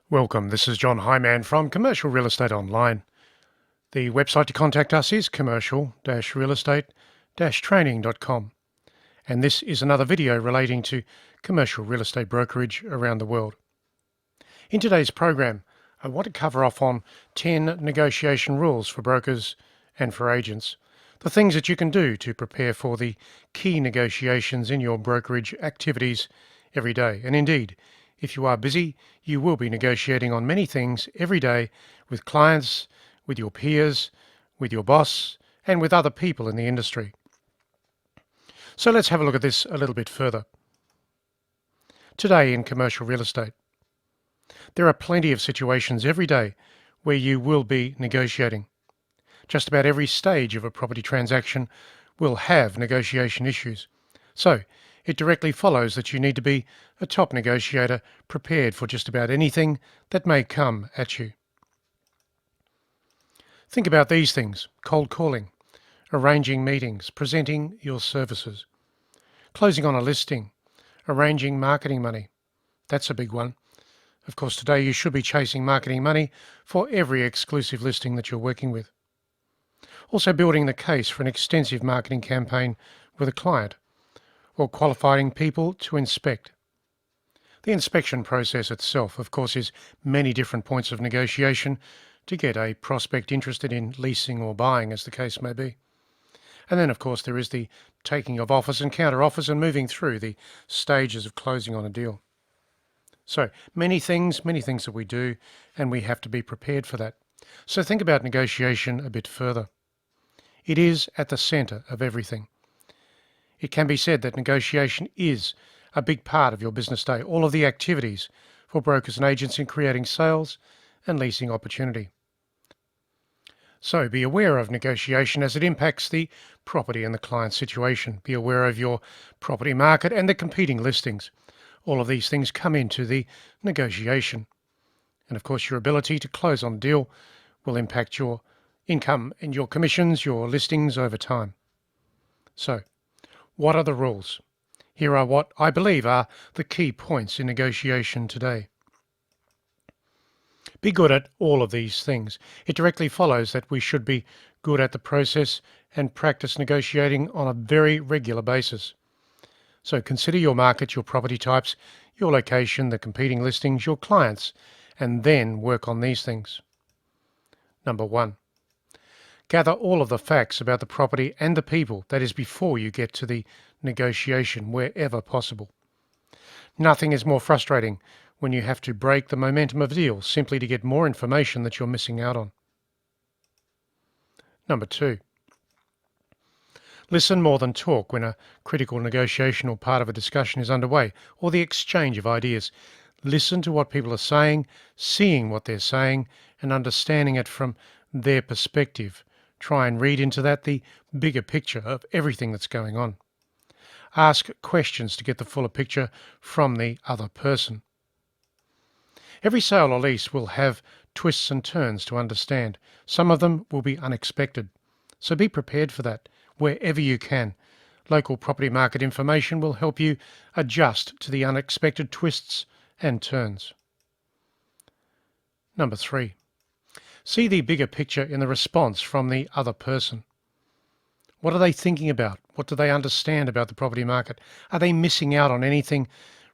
Welcome, this is John Hyman from Commercial Real Estate Online. The website to contact us is commercial-realestate-training.com, and this is another video relating to commercial real estate brokerage around the world. In today's program, I want to cover off on 10 negotiation rules for brokers and for agents, the things that you can do to prepare for the key negotiations in your brokerage activities every day. And indeed, if you are busy, you will be negotiating on many things every day with clients, with your peers, with your boss, and with other people in the industry. So let's have a look at this a little bit further. Today in commercial real estate, there are plenty of situations every day where you will be negotiating. Just about every stage of a property transaction will have negotiation issues. So it directly follows that you need to be a top negotiator prepared for just about anything that may come at you. Think about these things: cold calling, arranging meetings, presenting your services, closing on a listing, arranging marketing money. That's a big one. Of course, today you should be chasing marketing money for every exclusive listing that you're working with. Also building the case for an extensive marketing campaign with a client, or qualifying people to inspect. The inspection process itself, of course, is many different points of negotiation to get a prospect interested in leasing or buying, as the case may be. And then, of course, there is the taking of offers and counter offers and moving through the stages of closing on a deal. So many things that we do, and we have to be prepared for that. So think about negotiation a bit further. It is at the centre of everything. It can be said that negotiation is a big part of your business day, all of the activities for brokers and agents in creating sales and leasing opportunity. So be aware of negotiation as it impacts the property and the client situation. Be aware of your property market and the competing listings. All of these things come into the negotiation. And of course, your ability to close on a deal will impact your income and your commissions, your listings over time. So, what are the rules? Here are what I believe are the key points in negotiation today. Be good at all of these things. It directly follows that we should be good at the process and practice negotiating on a very regular basis. So consider your market, your property types, your location, the competing listings, your clients, and then work on these things. Number 1. Gather all of the facts about the property and the people, that is before you get to the negotiation wherever possible. Nothing is more frustrating when you have to break the momentum of deals simply to get more information that you're missing out on. Number 2. Listen more than talk when a critical negotiation or part of a discussion is underway, or the exchange of ideas. Listen to what people are saying, seeing what they're saying, and understanding it from their perspective. Try and read into that the bigger picture of everything that's going on. Ask questions to get the fuller picture from the other person. Every sale or lease will have twists and turns to understand. Some of them will be unexpected. So be prepared for that wherever you can. Local property market information will help you adjust to the unexpected twists and turns. Number 3. See the bigger picture in the response from the other person. What are they thinking about? What do they understand about the property market? Are they missing out on anything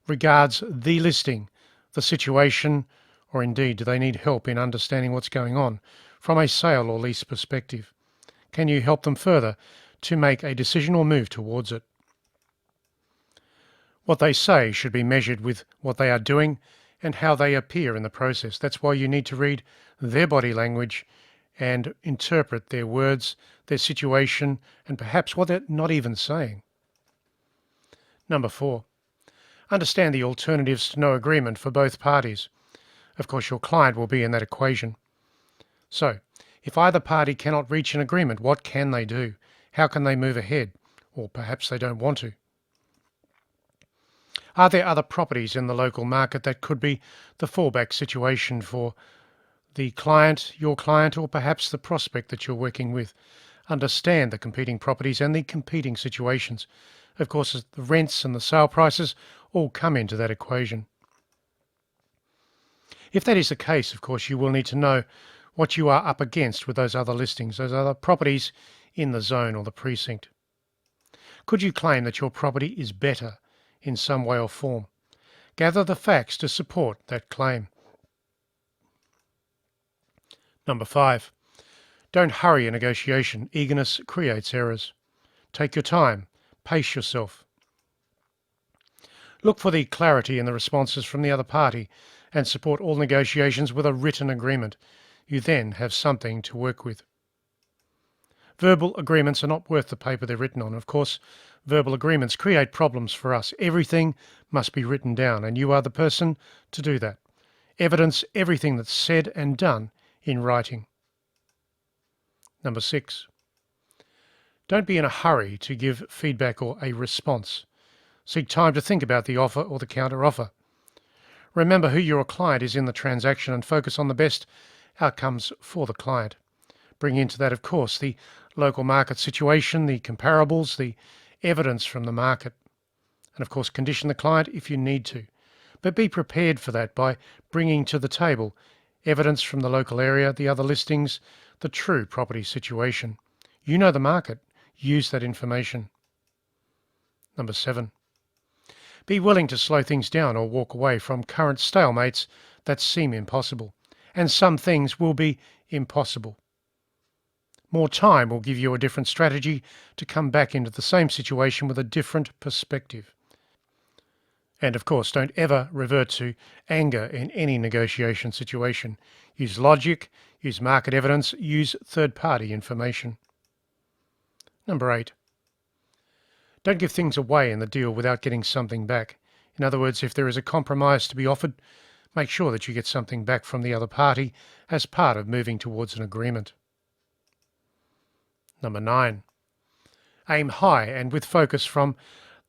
regards the listing, the situation, or indeed do they need help in understanding what's going on from a sale or lease perspective? Can you help them further to make a decision or move towards it? What they say should be measured with what they are doing and how they appear in the process. That's why you need to read their body language and interpret their words, their situation, and perhaps what they're not even saying. Number 4. Understand the alternatives to no agreement for both parties. Of course, your client will be in that equation. So, if either party cannot reach an agreement, what can they do? How can they move ahead? Or perhaps they don't want to. Are there other properties in the local market that could be the fallback situation for the client, your client, or perhaps the prospect that you're working with? Understand the competing properties and the competing situations. Of course, the rents and the sale prices all come into that equation. If that is the case, of course, you will need to know what you are up against with those other listings, those other properties in the zone or the precinct. Could you claim that your property is better in some way or form? Gather the facts to support that claim. Number 5, don't hurry a negotiation. Eagerness creates errors. Take your time. Pace yourself. Look for the clarity in the responses from the other party and support all negotiations with a written agreement. You then have something to work with. Verbal agreements are not worth the paper they're written on. Of course, verbal agreements create problems for us. Everything must be written down, and you are the person to do that. Evidence everything that's said and done in writing. Number 6, don't be in a hurry to give feedback or a response. Seek time to think about the offer or the counter offer. Remember who your client is in the transaction and focus on the best outcomes for the client. Bring into that, of course, the local market situation, the comparables, the evidence from the market, and of course condition the client if you need to. But be prepared for that by bringing to the table evidence from the local area, the other listings, the true property situation. You know the market. Use that information. Number 7, be willing to slow things down or walk away from current stalemates that seem impossible. And some things will be impossible. More time will give you a different strategy to come back into the same situation with a different perspective. And of course, don't ever revert to anger in any negotiation situation. Use logic, use market evidence, use third-party information. Number 8, don't give things away in the deal without getting something back. In other words, if there is a compromise to be offered, make sure that you get something back from the other party as part of moving towards an agreement. Number 9, aim high and with focus from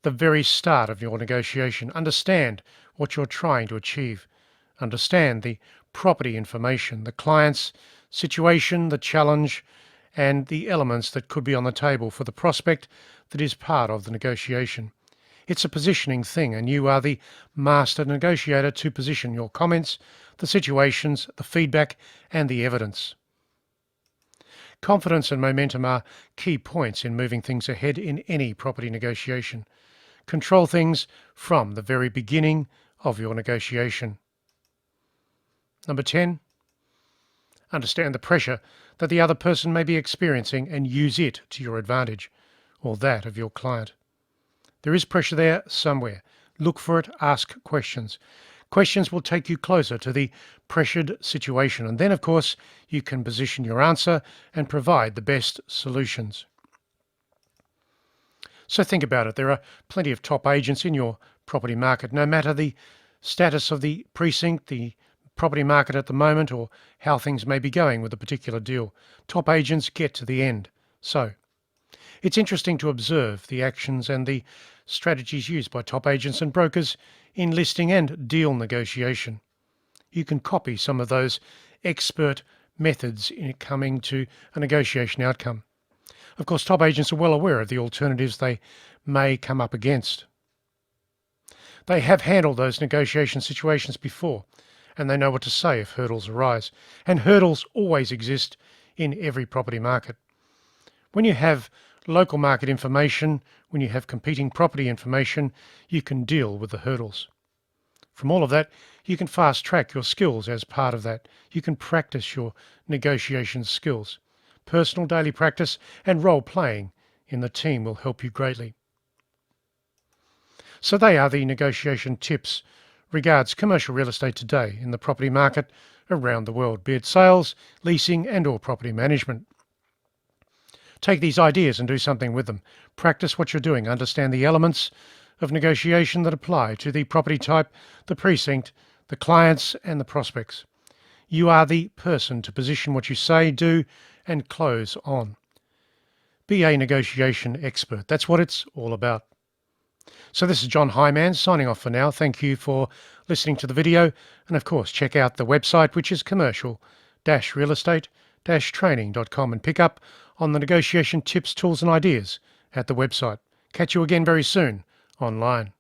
the very start of your negotiation. Understand what you're trying to achieve. Understand the property information, the client's situation, the challenge, and the elements that could be on the table for the prospect that is part of the negotiation. It's a positioning thing, and you are the master negotiator to position your comments, the situations, the feedback, and the evidence. Confidence and momentum are key points in moving things ahead in any property negotiation. Control things from the very beginning of your negotiation. Number 10, understand the pressure that the other person may be experiencing and use it to your advantage or that of your client. There is pressure there somewhere. Look for it, ask questions. Questions will take you closer to the pressured situation, and then, of course, you can position your answer and provide the best solutions. So think about it. There are plenty of top agents in your property market, no matter the status of the precinct, the property market at the moment, or how things may be going with a particular deal. Top agents get to the end. So it's interesting to observe the actions and the strategies used by top agents and brokers in listing and deal negotiation. You can copy some of those expert methods in coming to a negotiation outcome. Of course, top agents are well aware of the alternatives they may come up against. They have handled those negotiation situations before, and they know what to say if hurdles arise. And hurdles always exist in every property market. When you have local market information, when you have competing property information, you can deal with the hurdles. From all of that, you can fast track your skills as part of that. You can practice your negotiation skills. Personal daily practice and role playing in the team will help you greatly. So they are the negotiation tips. Regards commercial real estate today in the property market around the world, be it sales, leasing and or property management. Take these ideas and do something with them. Practice what you're doing. Understand the elements of negotiation that apply to the property type, the precinct, the clients and the prospects. You are the person to position what you say, do and close on. Be a negotiation expert. That's what it's all about. So this is John Hyman signing off for now. Thank you for listening to the video. And of course, check out the website, which is commercial-realestate-training.com, and pick up on the negotiation tips, tools and ideas at the website. Catch you again very soon online.